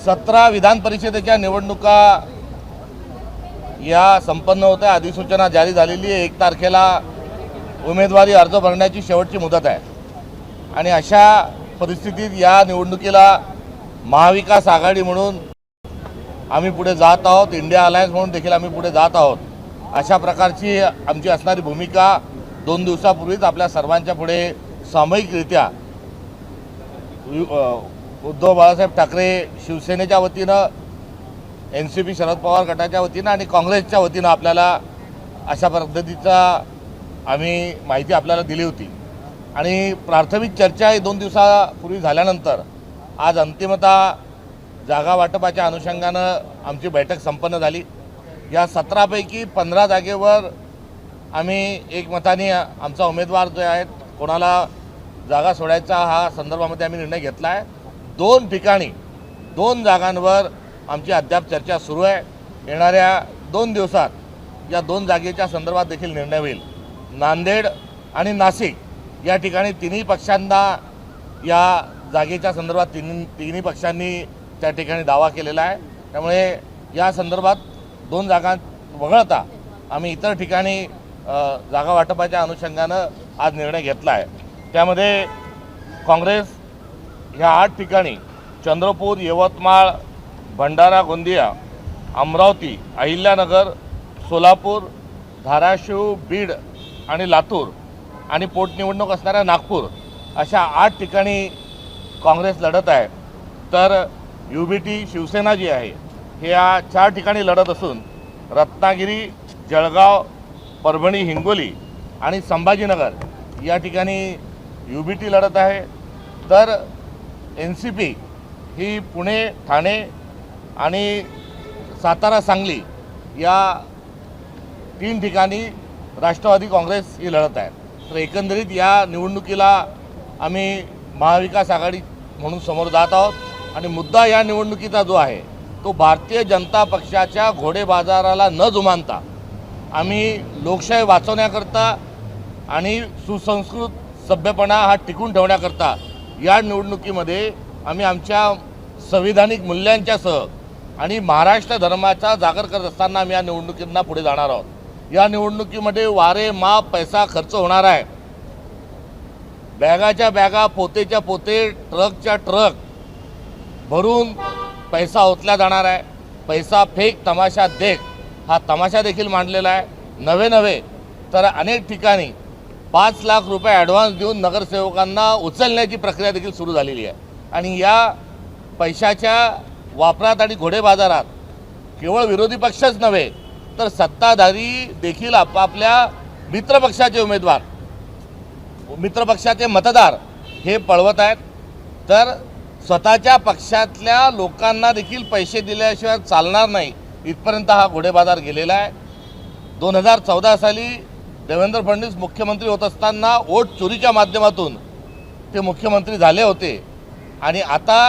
17 विधान परिषदेच्या निवडणुका या संपन्न होत आहे। अधिसूचना जारी झालेली आहे। 1 तारखेला उमेदवारी अर्ज भरण्याची शेवटची मुदत आहे आणि अशा परिस्थितीत या निवडणुकीला महाविकास आघाडी म्हणून आम्ही पुढे जात आहोत, इंडिया अलायन्स म्हणून देखील आम्ही पुढे जात आहोत। अशा प्रकारची आमची असणारी भूमिका 2 दिवसापूर्वीच आपल्या सर्वांच्या पुढे सामूहिकरित्या उद्धव बाळासाहेब ठाकरे शिवसेनेच्या वतीनं, NCP शरद पवार गटाच्या वतीनं आणि काँग्रेसच्या वतीनं आपल्याला अशा पद्धतीचा आम्ही माहिती आपल्याला दिली होती आणि प्राथमिक चर्चा 2 दिवसापूर्वी झाल्यानंतर आज अंतिमतः जागा वाटपाच्या अनुषंगानं आमची बैठक संपन्न झाली। या 17 पैकी 15 जागेवर आम्ही एकमताने आमचा उमेदवार जो आहे कोणाला जागा सोडायचा हा संदर्भामध्ये आम्ही निर्णय घेतला आहे। 2 ठिकाणी 2 जागांवर आमची अद्याप चर्चा सुरू आहे। येणाऱ्या 2 दिवसात या 2 जागेच्या संदर्भात देखील निर्णय होईल। नांदेड आणि नाशिक या ठिकाणी तिन्ही पक्षांना या जागेच्या संदर्भात तिन्ही पक्षांनी त्या ठिकाणी दावा केलेला आहे। त्यामुळे या संदर्भात 2 जागा वगळता आम्ही इतर ठिकाणी जागा वाटपाच्या अनुषंगानं आज निर्णय घेतला आहे। त्यामध्ये काँग्रेस ह्या 8 ठिकाणी चंद्रपूर, यवतमाळ, भंडारा, गोंदिया, अमरावती, अहिल्यानगर, सोलापूर, धाराशिव, बीड आणि लातूर आणि पोटनिवडणूक असणाऱ्या नागपूर अशा 8 ठिकाणी काँग्रेस लढत आहे। तर UBT शिवसेना जी आहे हे या 4 ठिकाणी लढत असून रत्नागिरी, जळगाव, परभणी, हिंगोली आणि संभाजीनगर या ठिकाणी UBT लढत आहे। तर NCP ही पुणे, ठाणे आणि सातारा, सांगली या 3 ठिकाणी राष्ट्रवादी काँग्रेस ही लढत आहे। तर एकंदरीत या निवडणुकीला आम्ही महाविकास आघाडी म्हणून समोर जात आहोत आणि मुद्दा या निवडणुकीचा जो आहे तो भारतीय जनता पक्षाच्या घोडेबाजाराला न जुमानता आम्ही लोकशाही वाचवण्याकरता आणि सुसंस्कृत सभ्यपणा हा टिकून ठेवण्याकरता या निवडणुकीमध्ये आम्ही आमच्या संविधानिक मूल्यांच्यासह आणि महाराष्ट्र धर्माचा जागर करत असताना आम्ही या निवडणुकींना पुढे जाणार आहोत। या निवडणुकीमध्ये वारे माप पैसा खर्च होणार आहे। बॅगाच्या बॅगा, पोतेच्या पोते, ट्रकच्या ट्रक भरून पैसा ओतला जाणार आहे। पैसा फेक तमाशा देख हा तमाशा देखील मांडलेला आहे। नवे तर अनेक ठिकाणी 5 लाख रुपये ॲडव्हान्स देऊन नगरसेवकांना उचलण्याची प्रक्रिया देखील सुरू झालेली आहे आणि या पैशाच्या वापरात आणि घोडेबाजारात केवळ विरोधी पक्षच नव्हे तर सत्ताधारी देखील आपापल्या मित्रपक्षाचे उमेदवार, मित्रपक्षाचे मतदार हे पळवत आहेत। तर स्वतःच्या पक्षातल्या लोकांना देखील पैसे दिल्याशिवाय चालणार नाही इथपर्यंत हा घोडेबाजार गेलेला आहे। 2014 साली देवेंद्र फडणवीस मुख्यमंत्री होत असताना वोट चोरीच्या माध्यमातून ते मुख्यमंत्री झाले होते आणि आता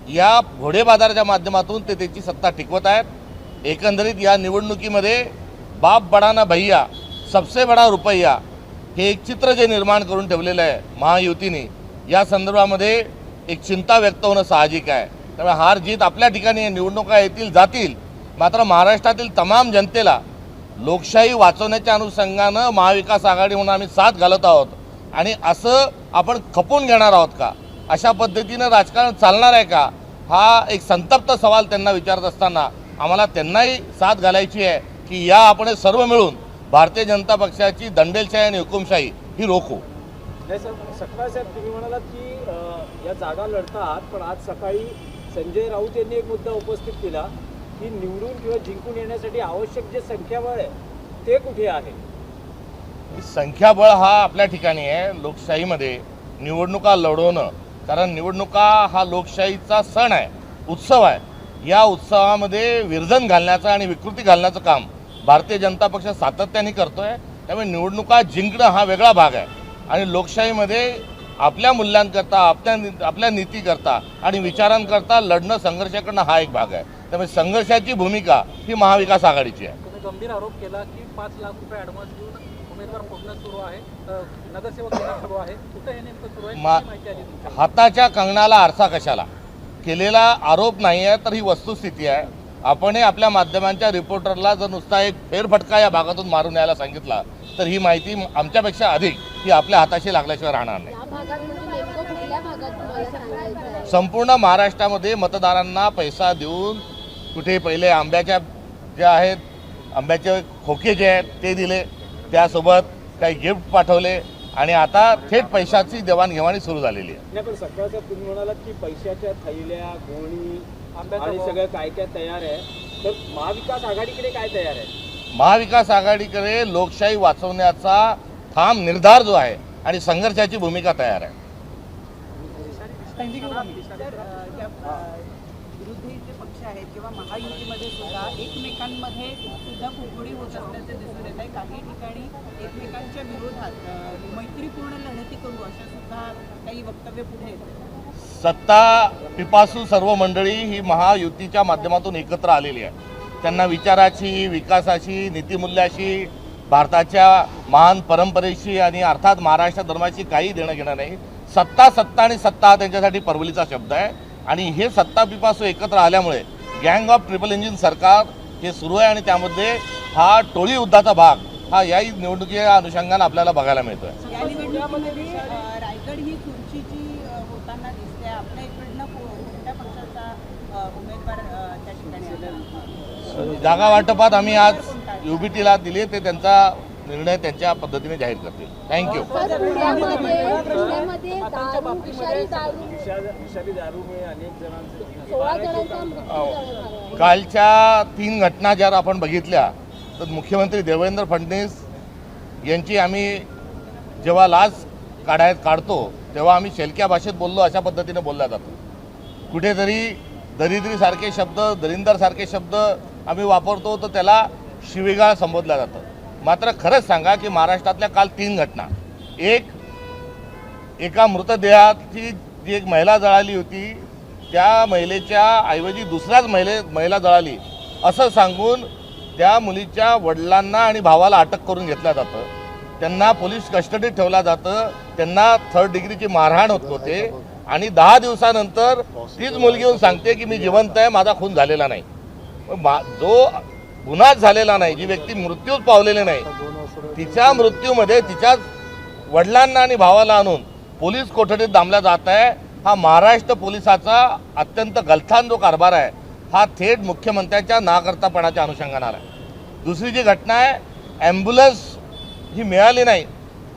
या घोडेबाजाराच्या माध्यमातून ते त्याची सत्ता टिकवत आहेत। एकंदरीत या निवडणुकीमध्ये बाप बडा ना भैया सबसे बडा रुपया हे एक चित्र जे निर्माण करून ठेवलेलं आहे महायुतीने, या संदर्भामध्ये एक चिंता व्यक्त होणं साहजिक आहे। त्यामुळे हार जीत आपल्या ठिकाणी निवडणुका येतील जातील, मात्र महाराष्ट्रातील तमाम जनतेला लोकशाही वाचवण्याच्या अनुषंगानं महाविकास आघाडी म्हणून आम्ही साथ घालत आहोत आणि असं आपण खपून घेणार आहोत का? अशा पद्धतीनं राजकारण चालणार आहे का? हा एक संतप्त सवाल त्यांना विचारत असताना आम्हाला त्यांनाही साथ घालायची आहे की या आपण सर्व मिळून भारतीय जनता पक्षाची दंडेलशाही आणि हुकुमशाही ही रोखू। नाही सर, सकपाळ साहेब तुम्ही म्हणालात की या जागा लढतात, पण आज सकाळी संजय राऊत यांनी एक मुद्दा उपस्थित केला की निवडून किंवा जिंकून येण्यासाठी आवश्यक जे संख्याबळ आहे ते कुठे आहे? संख्याबळ हा आपल्या ठिकाणी आहे लोकशाहीमध्ये निवडणुका लढवणं, कारण निवडणुका हा लोकशाहीचा सण आहे, उत्सव आहे। या उत्सवामध्ये विरजन घालण्याचं आणि विकृती घालण्याचं काम भारतीय जनता पक्ष सातत्याने करतोय। त्यामुळे निवडणुका जिंकणं हा वेगळा भाग आहे आणि लोकशाहीमध्ये आपल्या मूल्यांकरता, आपल्या नीतीकरता आणि विचारांकरता लढणं, संघर्ष करणं हा एक भाग आहे। त्यामुळे संघर्षाची भूमिका ही महाविकास आघाडीची आहे। तुम्ही गंभीर आरोप केला की 5 लाख रुपये ॲडव्हान्स देऊन उमेदवार फोडणं सुरू आहे, नगरसेवक सुरू आहे, कुठं हे नेमकं सुरू आहे? हाताच्या कंगणाला आरसा कशाला? केलेला आरोप नाही आहे, तर ही वस्तुस्थिती आहे. आपणही आपल्या माध्यमांच्या रिपोर्टरला जर नुसता एक फेरफटका या भागातून मारून यायला सांगितला तर ही माहिती आमच्यापेक्षा अधिक ही आपल्या हाताशी लागल्याशिवाय राहणार नाही. या भागात म्हणजे नेमकं कुठल्या भागात तुम्हाला सांगायचं आहे? संपूर्ण महाराष्ट्रामध्ये मतदारांना पैसा देऊन कुठे पहिले आंब्याच्या ज्या आहेत आंब्याचे खोके जे आहेत ते दिले, त्यासोबत काही गिफ्ट पाठवले आणि आता थेट पैशाची देवाणघेवाणी सुरू झालेली आहे. नाही, पण सकाळ साहेब तुम्ही म्हणालात की पैशाच्या थैल्या, गोणी आणि सगळं काय काय तयार आहे, तर महाविकास आघाडीकडे काय तयार आहे? महाविकास आघाडीकडे लोकशाही वाचवण्याचा ठाम निर्धार जो आहे आणि संघर्षाची भूमिका तयार आहे. विरोधी जे पक्ष आहेत किंवा महायुतीमध्ये सुद्धा एकमेकांमध्ये सुद्धा कुरघोडी होत असल्याचे दिसून येत आहे. काही ठिकाणी एकमेकांच्या विरोधात मैत्रीपूर्ण लढती करू अशा सुद्धा काही वक्तव्य पुढे येत. सत्ता पिपासू सर्व मंडळी ही महायुतीच्या माध्यमातून एकत्र आलेली आहे. त्यांना विचाराची, विकासाची, नीतिमूल्याशी, भारताच्या महान परंपरेशी आणि अर्थात महाराष्ट्र धर्माशी काही देणं घेणं नाही. सत्ता सत्ता आणि सत्ता हा त्यांच्यासाठी परवलीचा शब्द आहे आणि हे सत्ता पिपासू एकत्र आल्यामुळे गँग ऑफ ट्रिपल इंजिन सरकार हे सुरू आहे आणि त्यामध्ये हा टोळी युद्धाचा भाग हा याही निवडणुकीच्या अनुषंगाने आपल्याला बघायला मिळतोय. या निवडणुकीमध्ये रायगड ही चुरशीची होताना दिसते. आपल्या इकडनं कोणत्या पक्षाचा उमेदवार त्या ठिकाणी आला? जागा वाटपात आम्ही आज युबीटीला दिले, ते त्यांचा निर्णय त्यांच्या पद्धतीने जाहीर करतील. थँक्यू. पुण्यामध्ये दारू, विषारी दारू, विषारी दारूमुळे अनेक जणांचे 16 जणांचा मृत्यू झाला. कालच्या 3 घटना जर आपण बघितल्या तर मुख्यमंत्री देवेंद्र फडणवीस यांची आम्ही जेव्हा लाच काढतो तेव्हा आम्ही शेलक्या भाषेत बोललो अशा पद्धतीने बोलला जातो. कुठेतरी दरिद्रीसारखे शब्द, दरिंदरसारखे शब्द आम्ही वापरतो तर त्याला शिवीगाळ संबोधलं जातं. मात्र खरंच सांगा की महाराष्ट्रातल्या काल 3 घटना, एका मृतदेहाची जी एक महिला जळाली होती त्या महिलेच्या ऐवजी दुसऱ्याच महिला जळाली असं सांगून त्या मुलीच्या वडिलांना आणि भावाला अटक करून घेतलं जातं. त्यांना पोलीस कस्टडीत ठेवलं जातं. त्यांना 3rd डिग्रीची मारहाण होत होते आणि 10 दिवसानंतर तीच मुलगी येऊन सांगते की मी जिवंत आहे, माझा खून झालेला नाही. जो गुन्हाच झालेला नाही, जी व्यक्ती मृत्यूच पावलेली नाही, तिच्या मृत्यूमध्ये तिच्याच वडिलांना आणि भावाला आणून पोलीस कोठडीत डांबला जात आहे. हा महाराष्ट्र पोलिसाचा अत्यंत गलथान जो कारभार आहे हा थेट मुख्यमंत्र्यांच्या नाकर्तापणाच्या अनुषंगाने आला आहे. दुसरी जी घटना आहे, ॲम्ब्युलन्स ही मिळाली नाही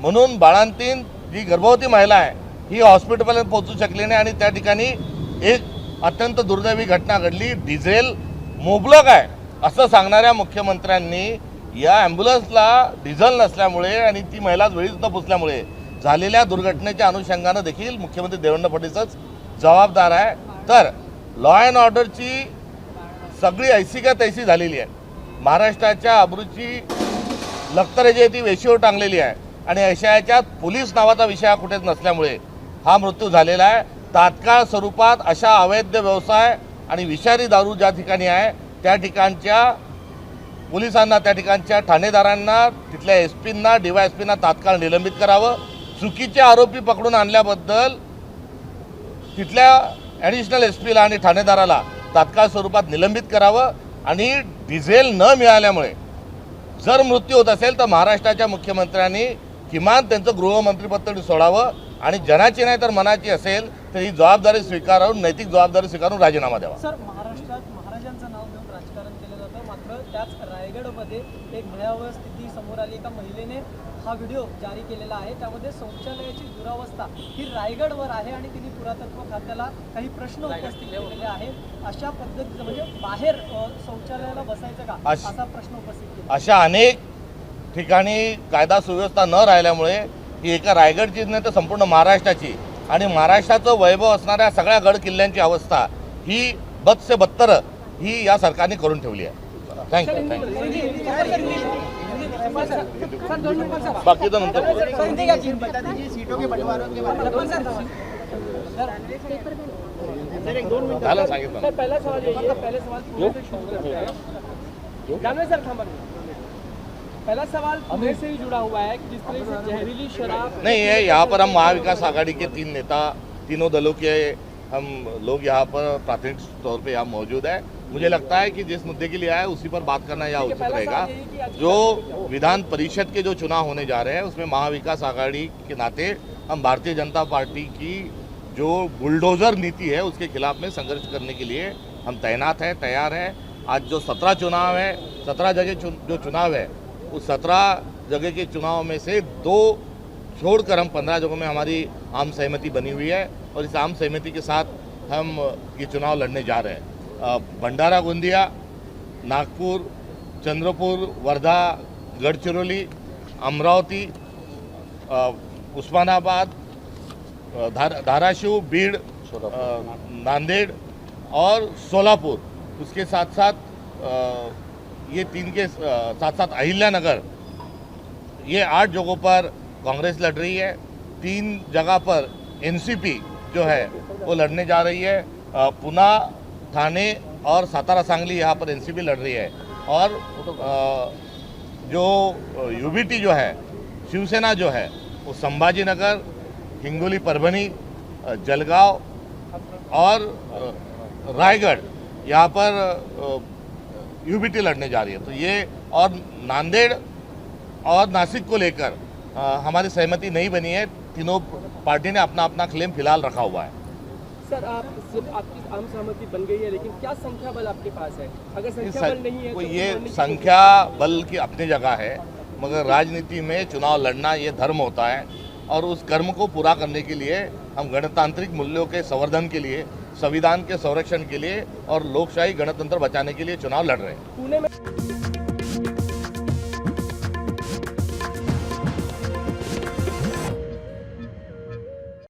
म्हणून बाळंतीण जी गर्भवती महिला आहे ही हॉस्पिटलपर्यंत पोहोचू शकली नाही आणि त्या ठिकाणी एक अत्यंत दुर्दैवी घटना घडली. डिझेल मुबलक आहे असं सांगणाऱ्या मुख्यमंत्र्यांनी या ॲम्ब्युलन्सला डिझेल नसल्यामुळे आणि ती महिलाच वेळीच न पोचल्यामुळे झालेल्या दुर्घटनेच्या अनुषंगानं देखील मुख्यमंत्री देवेंद्र फडणवीसच जबाबदार आहे. तर लॉ अँड ऑर्डरची सगळी ऐसी का तैसी झालेली आहे. महाराष्ट्राच्या अब्रूची लखतरे जी आहे ती वेशीवर टांगलेली आहे आणि अशा याच्यात पोलीस नावाचा विषय कुठेच नसल्यामुळे हा मृत्यू झालेला आहे. तात्काळ स्वरूपात अशा अवैध व्यवसाय आणि विषारी दारू ज्या ठिकाणी आहे त्या ठिकाणच्या पोलिसांना, त्या ठिकाणच्या ठाणेदारांना, तिथल्या SP-ना, DYSP-ना तात्काळ निलंबित करावं. चुकीचे आरोपी पकडून आणल्याबद्दल तिथल्या ॲडिशनल SP-ला आणि ठाणेदाराला तात्काळ स्वरूपात निलंबित करावं आणि डिझेल न मिळाल्यामुळे जर मृत्यू होत असेल तर महाराष्ट्राच्या मुख्यमंत्र्यांनी किमान त्यांचं गृहमंत्रीपद तरी सोडावं आणि जनाची नाही तर मनाची असेल तर ही जबाबदारी स्वीकारून, नैतिक जबाबदारी स्वीकारून राजीनामा द्यावा. सर, महाराष्ट्रात महाराजांचं नाव घेऊन राजकारण केलं जातं, मात्र त्याच रायगडमध्ये एक भयावह स्थिती समोर आली. एका महिलेने हा व्हिडिओ जारी केलेला आहे, त्यामध्ये शौचालयाची दुरावस्था ही रायगडवर आहे आणि तिने पुरातत्व खात्याला काही प्रश्न उपस्थित केलेले आहेत. अशा पद्धतीचं म्हणजे बाहेर शौचालयाला बसायचं का असा प्रश्न उपस्थित केला. अशा अनेक ठिकाणी कायदा सुव्यवस्था न राहिल्यामुळे ही एका रायगडचीच नाही तर संपूर्ण महाराष्ट्राची आणि महाराष्ट्राचं वैभव असणाऱ्या सगळ्या गड किल्ल्यांची अवस्था ही बद से बदतर ही या सरकारने करून ठेवली आहे. थँक्यू. बाकीचं नंतर झालं सांगितलं. पहला सवाल यही है, पहले सवाल जानवे सर थांबा. पहला सवाल पुणे से ही जुड़ा हुआ है कि जिस तरह से जहरीली शराब नहीं है. यहाँ पर हम महाविकास आघाड़ी के 3 नेता, तीनों दलों के हम लोग यहाँ पर प्राथमिक तौर पे यहाँ मौजूद है। मुझे लगता है कि जिस मुद्दे के लिए आया उसी पर बात करना यहाँ उचित रहेगा। जो विधान परिषद के जो चुनाव होने जा रहे हैं उसमें महाविकास आघाड़ी के नाते हम भारतीय जनता पार्टी की जो बुलडोजर नीति है उसके खिलाफ में संघर्ष करने के लिए हम तैनात हैं, तैयार हैं। आज जो 17 चुनाव है, 17 जगह जो चुनाव है, उस 17 जगह के चुनाव में से 2 छोड़कर हम 15 जगहों में हमारी आम सहमति बनी हुई है और इस आम सहमति के साथ हम ये चुनाव लड़ने जा रहे हैं। भंडारा गोंदिया, नागपुर, चंद्रपुर, वर्धा, गढ़चिरौली, अमरावती, उस्मानाबाद, धाराशिव, बीड़, नांदेड़ और सोलापुर, उसके साथ साथ ये 3 के साथ साथ अहिल्यानगर, ये 8 जगहों पर कांग्रेस लड़ रही है। 3 जगह पर एनसीपी जो है वो लड़ने जा रही है। पुणे, ठाणे और सातारा सांगली यहाँ पर एनसीपी लड़ रही है। और जो यूबीटी जो है, शिवसेना जो है, वो संभाजीनगर, हिंगोली, परभणी, जलगांव और रायगढ़ यहाँ पर यूबीटी लड़ने जा रही है। तो ये और नांदेड़ और नासिक को लेकर हमारी सहमति नहीं बनी है। तीनों पार्टी ने अपना अपना क्लेम फिलहाल रखा हुआ है। सर, आपकी आम सहमति बन गई है, लेकिन क्या संख्या बल आपके पास है? अगर संख्या बल नहीं है तो ये संख्या बल की अपनी जगह है, मगर राजनीति में चुनाव लड़ना ये धर्म होता है और उस कर्म को पूरा करने के लिए हम गणतांत्रिक मूल्यों के संवर्धन के लिए, संविधान के संरक्षण के लिए और लोकशाही गणतंत्र बचाने के लिए चुनाव लड़ रहे हैं। पुणे में